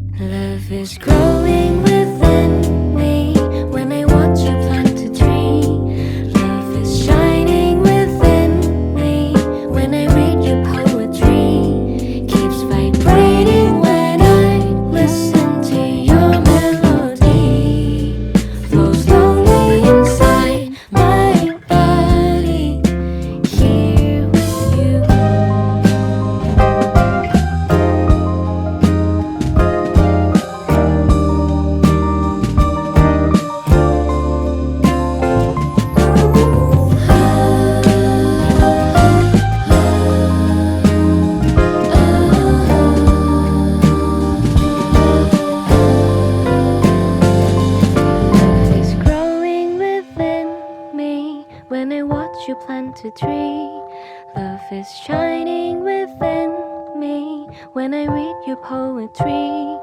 Love is growing within me when I watch you plant a tree. Love is shining within me when I read your poetry. Keeps vibrating when I listen to your melody. Flows slowly inside my body, here with you. Love is growing within me when I watch you plant a tree. Love is shining within me when I read your poetry.